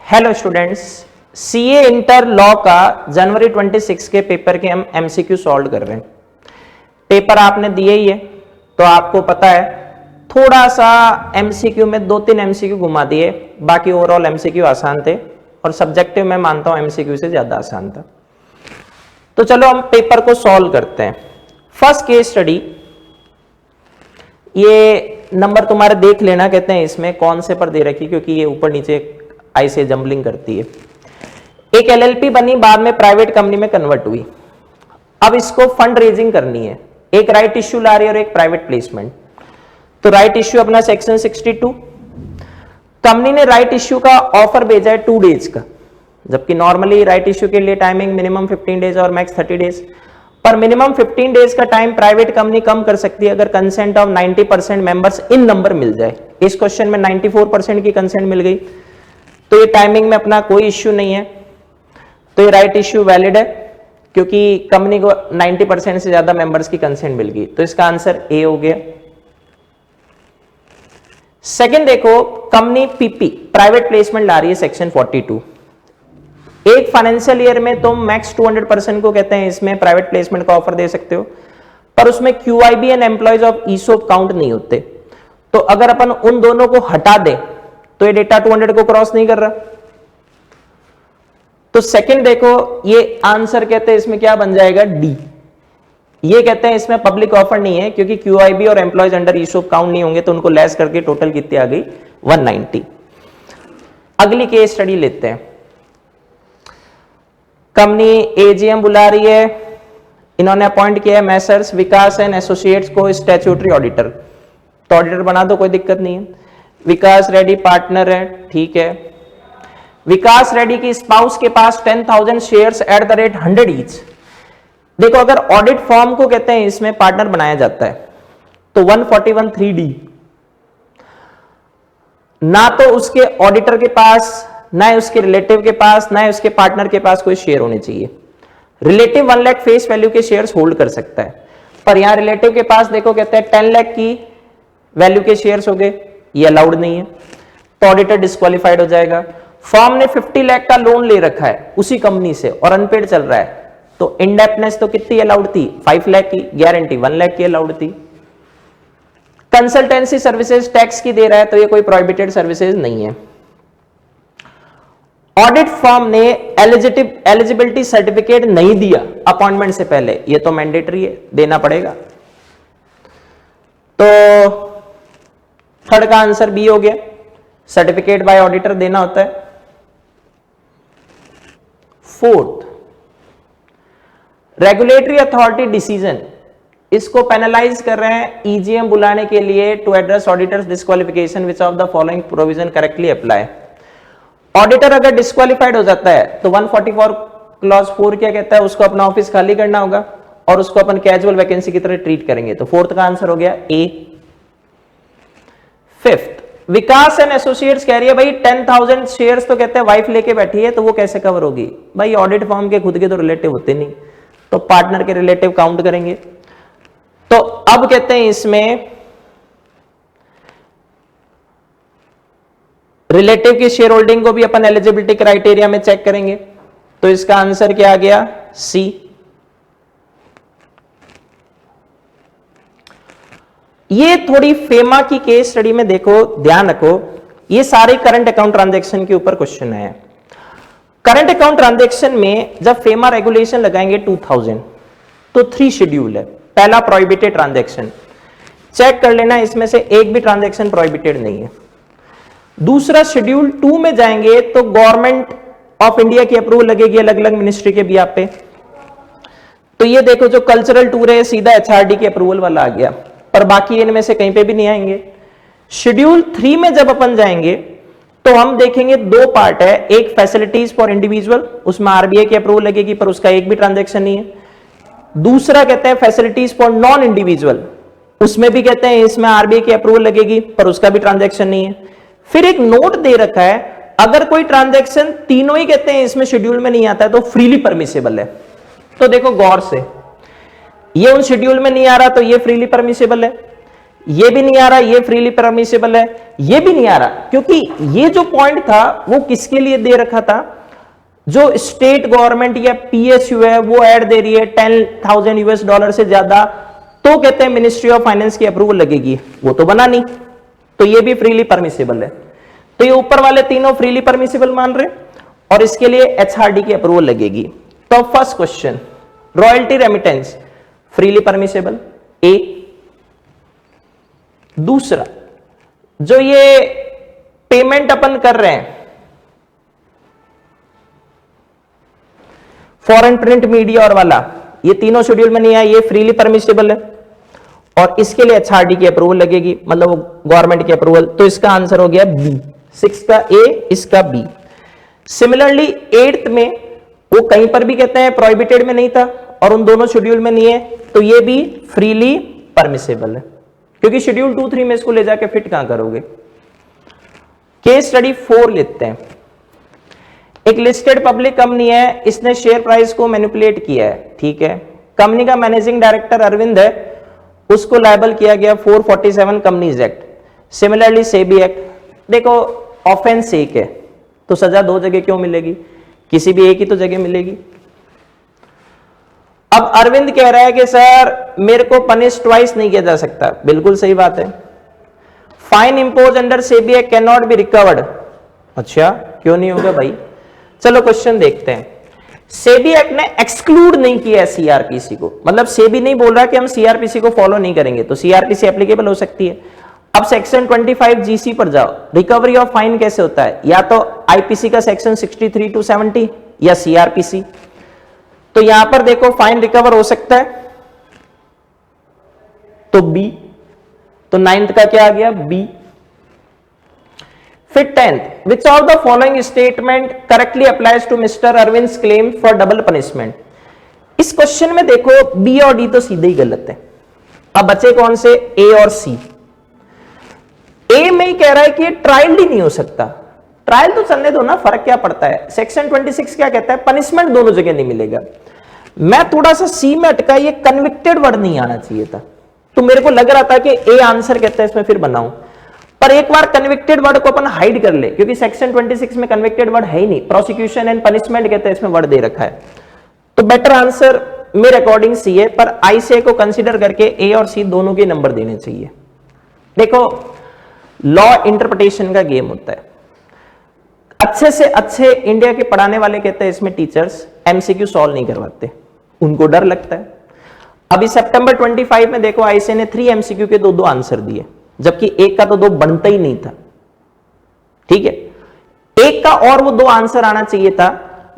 Hello students, CA inter law का जनवरी 26 के paper के हम एमसीक्यू सॉल्व कर रहे हैं। पेपर आपने दिए ही है तो आपको पता है, थोड़ा सा एमसीक्यू में 2-3 एमसीक्यू घुमा दिए, बाकी ओवरऑल एमसीक्यू आसान थे और सब्जेक्टिव मैं मानता हूं एमसीक्यू से ज्यादा आसान था। तो चलो हम पेपर को सॉल्व करते हैं। फर्स्ट केस स्टडी, ये नंबर तुम्हारे देख लेना, कहते हैं इसमें कौन से पर दे रखी, क्योंकि ये ऊपर नीचे आई से जंबलिंग करती है। एक एलएलपी बनी, बाद में प्राइवेट कंपनी में कन्वर्ट हुई। अब इसको फंड रेजिंग करनी है, एक राइट इश्यू ला रही है और एक प्राइवेट प्लेसमेंट। तो राइट इश्यू अपना सेक्शन 62, कंपनी ने राइट इश्यू का ऑफर भेजा है 2 डेज का, जबकि नॉर्मली राइट इश्यू के लिए टाइमिंग मिनिमम 15 डेज और मैक्स 30 डेज, पर मिनिमम 15 डेज का टाइम प्राइवेट कंपनी कम कर सकती है अगर consent of 90% members in number मिल जाए। इस क्वेश्चन में 94% की कंसेंट मिल गई, तो ये टाइमिंग में अपना कोई इश्यू नहीं है, तो ये राइट इश्यू वैलिड है क्योंकि कंपनी को 90% से ज्यादा मेंबर्स की कंसेंट मिल गई। तो इसका आंसर ए हो गया। सेकंड देखो, कंपनी पीपी प्राइवेट प्लेसमेंट ला रही है सेक्शन 42। एक फाइनेंशियल ईयर में तुम मैक्स 200% को कहते हैं इसमें प्राइवेट प्लेसमेंट का ऑफर दे सकते हो, पर उसमें QIB and employees of ESOP count नहीं होते। तो अगर अपन उन दोनों को हटा दे तो ये डेटा 200 को क्रॉस नहीं कर रहा। तो सेकंड देखो, ये आंसर कहते हैं इसमें क्या बन जाएगा, डी। ये कहते हैं इसमें पब्लिक ऑफर नहीं है क्योंकि क्यूआईबी और एम्प्लॉयज अंडर ईसोप काउंट नहीं होंगे, तो उनको लेस करके टोटल कितनी आ गई, 190। अगली केस स्टडी लेते हैं। कंपनी एजीएम बुला रही है, इन्होंने अपॉइंट किया है मैसर्स विकास एंड एसोसिएट्स को स्टैट्यूटरी ऑडिटर। तो ऑडिटर बना दो, कोई दिक्कत नहीं है। विकास रेड्डी पार्टनर है, ठीक है। विकास रेड्डी की स्पाउस के पास 10,000 shares at the rate 100 each. देखो, अगर ऑडिट फॉर्म को कहते हैं इसमें पार्टनर बनाया जाता है तो 141(3)(d, ना तो उसके ऑडिटर के पास, ना उसके रिलेटिव के पास, ना उसके पार्टनर के पास कोई शेयर होने चाहिए। रिलेटिव 1 लाख फेस वैल्यू के शेयर्स होल्ड कर सकता है, पर यहां रिलेटिव के पास देखो कहते हैं 10 लाख की वैल्यू के शेयर्स हो गए, ये अलाउड नहीं है, तो ऑडिटर डिस्क्वालिफाइड हो जाएगा। फर्म ने 50 लाख का लोन ले रखा है उसी कंपनी से और अनपेड चल रहा है, तो इंडेप्टनेस तो कितनी अलाउड थी, 5 लाख की, गारंटी 1 लाख की अलाउड थी। कंसल्टेंसी सर्विसेज टैक्स की दे रहा है, तो ये कोई प्रोहिबिटेड सर्विसेज नहीं है। ऑडिट फर्म ने एलिजिबिलिटी सर्टिफिकेट नहीं दिया अपॉइंटमेंट से पहले, ये तो मैंडेटरी है, देना पड़ेगा। तो थर्ड का आंसर बी हो गया, सर्टिफिकेट बाय ऑडिटर देना होता है। फोर्थ, रेगुलेटरी अथॉरिटी डिसीजन, इसको पेनलाइज कर रहे हैं ईजीएम बुलाने के लिए to address auditors disqualification which of the following provision correctly apply. Auditor अगर डिस्क्वालिफाइड हो जाता है तो 144 क्लॉज 4 क्या कहता है, उसको अपना ऑफिस खाली करना होगा और उसको अपन कैजुअल वैकेंसी की तरह ट्रीट करेंगे। तो फोर्थ का आंसर हो गया ए। फिफ्थ, विकास एंड एसोसिएट्स कह रही है भाई 10,000 शेयर्स तो कहते हैं वाइफ लेके बैठी है, तो वो कैसे कवर होगी भाई, ऑडिट फर्म के खुद के तो रिलेटिव होते नहीं, तो पार्टनर के रिलेटिव काउंट करेंगे। तो अब कहते हैं इसमें रिलेटिव की शेयर होल्डिंग को भी अपन एलिजिबिलिटी क्राइटेरिया में चेक करेंगे, तो इसका आंसर क्या आ गया, सी। ये थोड़ी फेमा की केस स्टडी में देखो, ध्यान रखो, ये सारे करंट अकाउंट ट्रांजैक्शन के ऊपर क्वेश्चन है। करंट अकाउंट ट्रांजैक्शन में जब फेमा रेगुलेशन लगाएंगे 2000, तो 3 शेड्यूल है। पहला प्रोहिबिटेड ट्रांजैक्शन, चेक कर लेना, इसमें से एक भी ट्रांजैक्शन प्रोहिबिटेड नहीं है। दूसरा शेड्यूल 2 में जाएंगे तो गवर्नमेंट ऑफ इंडिया की अप्रूवल लगेगी अलग अलग मिनिस्ट्री के बिहाफ पे। तो ये देखो, जो कल्चरल टूर है सीधा एचआरडी की अप्रूवल वाला आ गया, पर बाकी इनमें से कहीं पे भी नहीं आएंगे। शेड्यूल 3 में जब अपन जाएंगे तो हम देखेंगे 2 पार्ट है, एक फैसिलिटीज फॉर इंडिविजुअल, उसमें आरबीआई की अप्रूवल लगेगी पर उसका एक भी ट्रांजैक्शन नहीं है। दूसरा कहते हैं फैसिलिटीज फॉर नॉन इंडिविजुअल, उसमें भी कहते हैं इसमें आरबीआई की अप्रूवल लगेगी पर उसका भी ट्रांजैक्शन नहीं है। फिर एक नोट दे रखा है, अगर कोई ट्रांजैक्शन तीनों ही कहते हैं इसमें शेड्यूल में नहीं आता है तो फ्रीली परमिसेबल है। तो देखो गौर से, ये उन शेड्यूल में नहीं आ रहा तो ये फ्रीली परमिसेबल है, ये भी नहीं आ रहा, ये फ्रीली परमिसेबल है, ये भी नहीं आ रहा, क्योंकि ये जो पॉइंट था वो किसके लिए दे रखा था, जो स्टेट गवर्नमेंट या पीएसयू है वो ऐड दे रही है $10,000 से ज्यादा, तो कहते हैं मिनिस्ट्री ऑफ फाइनेंस की अप्रूवल लगेगी, वो तो बना नहीं, तो ये भी फ्रीली परमिसेबल है। तो ये ऊपर वाले तीनों फ्रीली परमिसेबल मान रहे, और इसके लिए एचआरडी की अप्रूवल लगेगी। तो first question, royalty remittance freely permissible, A. दूसरा, जो ये पेमेंट अपन कर रहे हैं फॉरेन प्रिंट मीडिया और वाला, ये तीनों शेड्यूल में नहीं आया, ये फ्रीली परमिसेबल है, और इसके लिए एचआरडी की अप्रूवल लगेगी, मतलब गवर्नमेंट की अप्रूवल। तो इसका आंसर हो गया बी, 6 का ए, इसका बी। सिमिलरली 8th में वो कहीं पर भी कहते हैं प्रोहिबिटेड में नहीं था और उन दोनों शेड्यूल में नहीं है, तो ये भी फ्रीली परमिसेबल है, क्योंकि शेड्यूल 2, 3 में इसको ले जाके फिट कहां करोगे। केस स्टडी 4 लेते हैं। एक लिस्टेड पब्लिक कंपनी है, इसने शेयर प्राइस को मैनिपुलेट किया है, ठीक है। कंपनी का मैनेजिंग डायरेक्टर अरविंद है, उसको लायबल किया गया 447 companies act, similarly SEBI act. देखो ऑफेंस एक है, तो सजा 2 जगह क्यों मिलेगी, किसी भी एक ही तो जगह मिलेगी। अब अरविंद कह रहा है कि सर मेरे को पनिश ट्वाइस नहीं किया जा सकता, बिल्कुल सही बात है। Fine impose under SEBI act can not be recovered, अच्छा क्यों नहीं होगा भाई। चलो क्वेश्चन देखते हैं। सेबी एक्ट ने एक्सक्लूड नहीं किया है सीआरपीसी को, मतलब सेबी नहीं बोल रहा कि हम सीआरपीसी को फॉलो नहीं करेंगे, तो सीआरपीसी एप्लीकेबल हो सकती है। अब सेक्शन 25 जीसी पर जाओ, रिकवरी ऑफ फाइन कैसे होता है, या तो आईपीसी का सेक्शन 63 to 70 या सीआरपीसी। तो यहां पर देखो फाइन रिकवर हो सकता है, तो बी, तो 9th का क्या आ गया, बी। फिर 10th, which of the following statement correctly applies to mister Arvind's claim for double punishment. इस क्वेश्चन में देखो बी और डी तो सीधे ही गलत है, अब बचे कौन से, ए और सी। ए में ही कह रहा है कि ट्रायल ही नहीं हो सकता, ट्रायल तो चलने दो ना, फर्क क्या पड़ता है। सेक्शन 26 क्या कहता है, पनिशमेंट दोनों जगह नहीं मिलेगा। मैं थोड़ा सा सी में अटका, ये कन्विक्टेड वर्ड नहीं आना चाहिए था, तो मेरे को लग रहा था कि ए आंसर कहता है, इसमें फिर बनाऊं, पर एक बार कन्विक्टेड वर्ड को अपन हाइड कर ले, क्योंकि सेक्शन 26 में कन्विक्टेड वर्ड है ही नहीं, प्रोसिक्यूशन एंड पनिशमेंट कहते हैं, इसमें वर्ड दे रखा है। तो बेटर आंसर मेरे अकॉर्डिंग सी है, पर आई से को कंसीडर करके ए और सी दोनों के नंबर देने चाहिए। देखो लॉ इंटरप्रिटेशन का गेम होता है, अच्छे से अच्छे इंडिया के पढ़ाने वाले कहते हैं इसमें टीचर्स एमसीक्यू सॉल्व नहीं करवाते, उनको डर लगता है। अभी सितंबर 25 में देखो आईसीए ने 3 एमसीक्यू के 2-2 आंसर दिए, जबकि एक का तो 2 बनता ही नहीं था, ठीक है। एक का और वो 2 आंसर आना चाहिए था,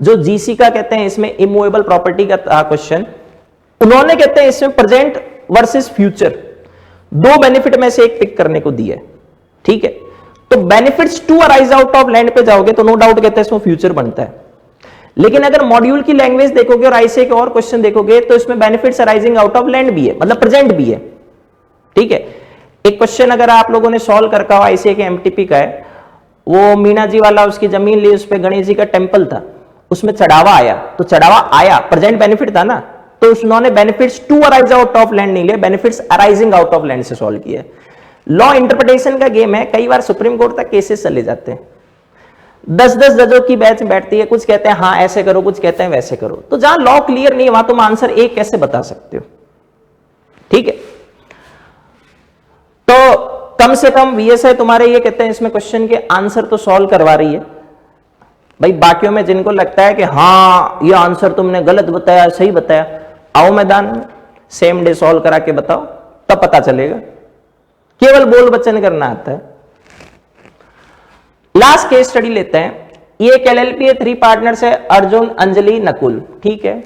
जो जीसी का कहते हैं इसमें इमूवेबल प्रॉपर्टी का था क्वेश्चन, उन्होंने कहते हैं इसमें प्रेजेंट वर्सेस फ्यूचर 2 बेनिफिट में से एक पिक करने को दिया है, ठीक है। तो benefits to arise out of land पे जाओगे तो नो डाउट कहते हैं इसमें फ्यूचर बनता है, लेकिन अगर मॉड्यूल की लैंग्वेज देखोगे और आईसीए के और क्वेश्चन देखोगे तो इसमें benefits arising out of land भी है, मतलब प्रेजेंट भी है, ठीक है। एक क्वेश्चन अगर आप लोगों ने सॉल्व कर रखा हो आईसीए के एमटीपी का है, वो मीना जी वाला, उसकी जमीन ली, उस पे गणेश जी का टेंपल था, उसमें चढ़ावा आया, तो चढ़ावा आया प्रेजेंट बेनिफिट था ना, तो उन्होंने benefits to arise out of land नहीं लिया, benefits arising out of land से सॉल्व किया। लॉ इंटरप्रिटेशन का गेम है, कई बार सुप्रीम कोर्ट तक केसेस चले जाते हैं, 10-10 जजों की बैच बैठती है, कुछ कहते हैं हाँ ऐसे करो, कुछ कहते हैं वैसे करो, तो जहां लॉ क्लियर नहीं है वहां तुम आंसर एक कैसे बता सकते हो, ठीक है। तो कम से कम वीएसआई तुम्हारे ये कहते हैं इसमें क्वेश्चन के आंसर तो सॉल्व करवा रही है भाई। बाकियों में जिनको लगता है कि हाँ ये आंसर तुमने गलत बताया, सही बताया, आओ मैदान में सेम डे सॉल्व करा के बताओ, तब पता चलेगा, केवल बोल वचन करना आता है। लास्ट केस स्टडी लेते हैं, ये एक एलएलपी है, 3 पार्टनर्स है, अर्जुन, अंजलि, नकुल, ठीक है।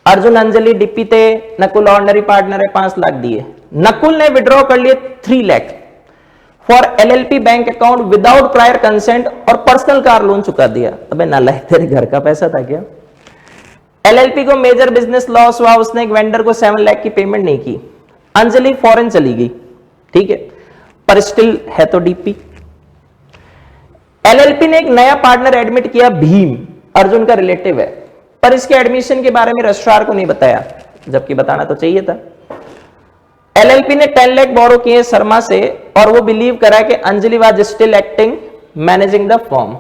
अर्जुन, अंजलि डिप्टी थे, नकुल ऑर्डिनरी पार्टनर है, 5 लाख दिए। नकुल ने विड्रॉ कर लिए 3 lakh for LLP bank account without prior consent और पर्सनल कार लोन चुका दिया। अबे नालायक, तेरे घर का पैसा था क्या। एलएलपी को मेजर बिजनेस लॉस हुआ, उसने एक वेंडर को 7 लाख की पेमेंट नहीं की। अंजलि फॉरेन चली गई, ठीक है, पर स्टिल है तो डीपी। एलएलपी ने एक नया पार्टनर एडमिट किया, भीम, अर्जुन का रिलेटिव है, पर इसके एडमिशन के बारे में रजिस्ट्रार को नहीं बताया, जबकि बताना तो चाहिए था। एलएलपी ने 10 लाख बोरो किए शर्मा से और वो बिलीव करा कि Anjali was still acting managing the firm.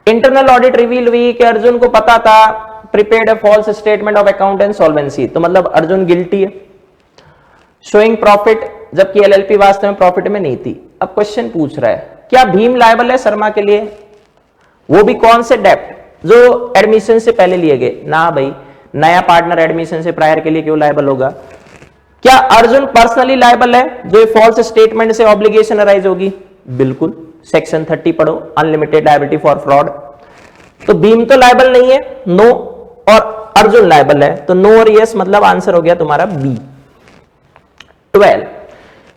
Internal audit reveal हुई कि अर्जुन को पता था, prepared a false statement of account and solvency, तो मतलब अर्जुन गिल्टी है। शोइंग प्रॉफिट, जबकि एलएलपी वास्तव में प्रॉफिट में नहीं थी। अब क्वेश्चन पूछ रहा है क्या भीम लायबल है शर्मा के लिए, वो भी कौन से डेप्ट जो एडमिशन से पहले लिए गए? ना भाई, नया पार्टनर एडमिशन से प्रायर के लिए क्यों लायबल होगा? क्या अर्जुन पर्सनली लायबल है जो फॉल्स स्टेटमेंट से ऑब्लिगेशन अराइज होगी? बिल्कुल, सेक्शन 30 पढ़ो, अनलिमिटेड लायबिलिटी फॉर फ्रॉड। तो भीम तो लायबल नहीं है, नो, और अर्जुन लायबल है, तो नो और यस, मतलब आंसर हो गया तुम्हारा बी। 12,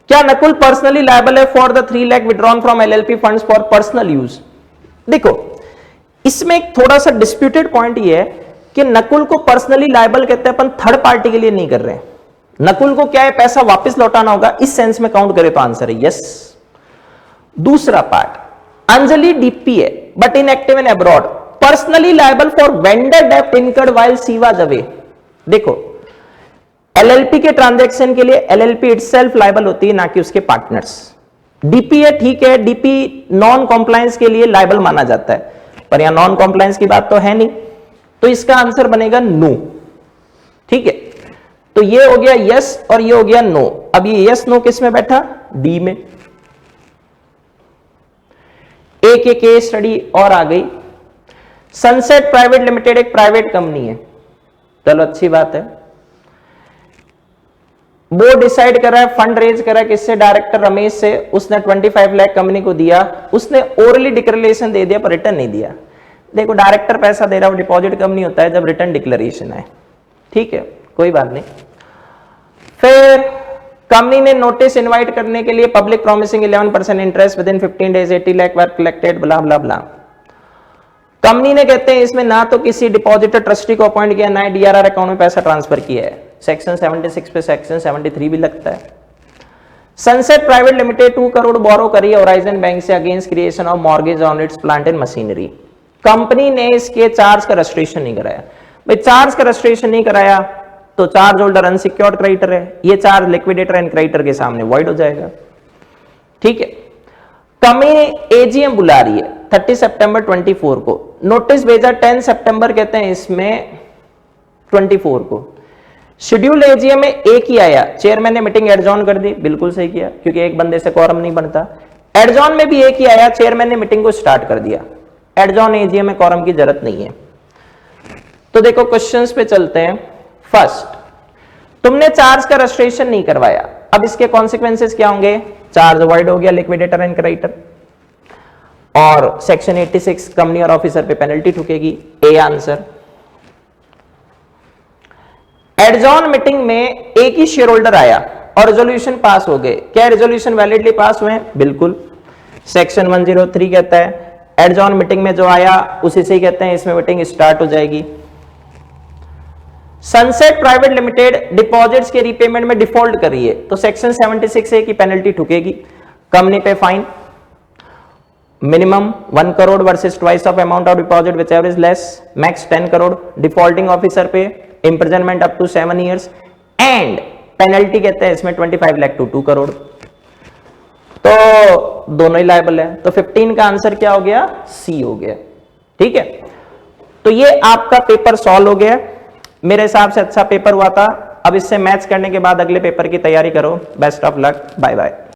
क्या नकुल पर्सनली लायबल है for the 3 lakh withdrawn from LLP funds for personal use? देखो, इसमें एक थोड़ा सा डिस्प्यूटेड पॉइंट ये है कि नकुल को पर्सनली लायबल कहते हैं, अपन थर्ड पार्टी के लिए नहीं कर रहे हैं। नकुल को क्या है, पैसा वापस लौटाना होगा, इस सेंस में काउंट करे तो आंसर है यस। दूसरा पार्ट, अंजलि डीपी है but inactive in abroad, personally liable for vendor डेब्ट incurred while she was away. देखो, एलएलपी के ट्रांजैक्शन के लिए एलएलपी इटसेल्फ लायबल होती है, ना कि उसके पार्टनर्स। डीपी है, ठीक है, डीपी नॉन कॉम्प्लायंस के लिए लायबल माना जाता है, पर यहां नॉन कॉम्प्लायंस की बात तो है नहीं, तो इसका आंसर बनेगा नो। ठीक है, तो ये हो गया यस और ये हो गया नो। अब ये यस नो किस में बैठा? डी में। एक केस स्टडी और आ गई। सनसेट प्राइवेट लिमिटेड एक प्राइवेट कंपनी है, चलो अच्छी बात है। बोर्ड डिसाइड कर रहा है, फंड रेज कर रहा है, किससे? डायरेक्टर रमेश से। उसने 25 लाख कंपनी को दिया, उसने ओरली डिक्लेरेशन दे दिया पर रिटर्न नहीं दिया। देखो, डायरेक्टर पैसा दे रहा है, वो डिपॉजिट कम नहीं होता है जब रिटर्न डिक्लेरेशन है। ठीक है, कोई बात नहीं। फिर कंपनी ने नोटिस इनवाइट करने के लिए public promising 11% interest with in 15 days 80 lakh were collected, blah blah blah. Company ने कहते हैं इसमें ना तो किसी डिपॉजिटर ट्रस्टी को अपॉइंट किया, ना डीआरआर अकाउंट में पैसा ट्रांसफर किया है। सेक्शन 76 पे सेक्शन 73 भी लगता है। सनसेट प्राइवेट लिमिटेड 2 करोड़ बोरो करी होराइजन बैंक से against creation of mortgage on it's plant and machinery. Company ने इसके चार्ज का रजिस्ट्रेशन नहीं कराया। भाई, चार्ज का रजिस्ट्रेशन नहीं कराया तो चार्ज होल्डर अनसिक्योर्ड क्रेडिटर है, ये चार्ज लिक्विडेटर एंड क्रेडिटर के सामने वॉइड हो जाएगा। ठीक है, कंपनी एजीएम बुला रही है 30 सितंबर 24 को, नोटिस भेजा 10 सितंबर कहते हैं इसमें 24 को। शेड्यूल एजीएम में एक ही आया, चेयरमैन ने मीटिंग एडजॉर्न कर दी, बिल्कुल सही किया क्योंकि एक बंदे से क्वारम नहीं बनता। एडजॉर्न में भी एक ही आया, चेयरमैन ने मीटिंग को स्टार्ट कर दिया। एडजॉर्न एजीएम में क्वारम की जरूरत नहीं है। तो देखो क्वेश्चंस पे चलते हैं। फर्स्ट, तुमने चार्ज का रजिस्ट्रेशन नहीं करवाया, अब इसके कॉन्सिक्वेंसेस क्या होंगे? चार्ज अवॉइड हो गया, लिक्विडेटर एंड क्रेडिटर, और सेक्शन 86 कंपनी और ऑफिसर पे पेनल्टी ठुकेगी। A answer. एडजॉर्न मीटिंग में एक ही शेयर होल्डर आया और रेजोल्यूशन पास हो गए। क्या रेजोल्यूशन वैलिडली पास हुए? बिल्कुल। सेक्शन 103 कहता है एडजॉर्न मीटिंग में जो आया उसी से ही कहते हैं इसमें मीटिंग स्टार्ट हो जाएगी। सनसेट प्राइवेट लिमिटेड डिपॉजिट्स के रीपेमेंट में डिफॉल्ट कर रही है तो सेक्शन 76 ए की पेनल्टी ठुकेगी। कंपनी पे fine minimum 1 crore versus twice of amount of deposit whichever is less, max 10 crore. Defaulting officer पे imprisonment up to 7 years and penalty कहते हैं इसमें 25 लाख टू 2 करोड़। तो दोनों ही लायबल है, तो 15 का आंसर क्या हो गया? सी हो गया। ठीक है, तो ये आपका पेपर सॉल्व हो गया। मेरे हिसाब से अच्छा पेपर हुआ था। अब इससे मैच करने के बाद अगले पेपर की तैयारी करो। Best of luck, bye bye.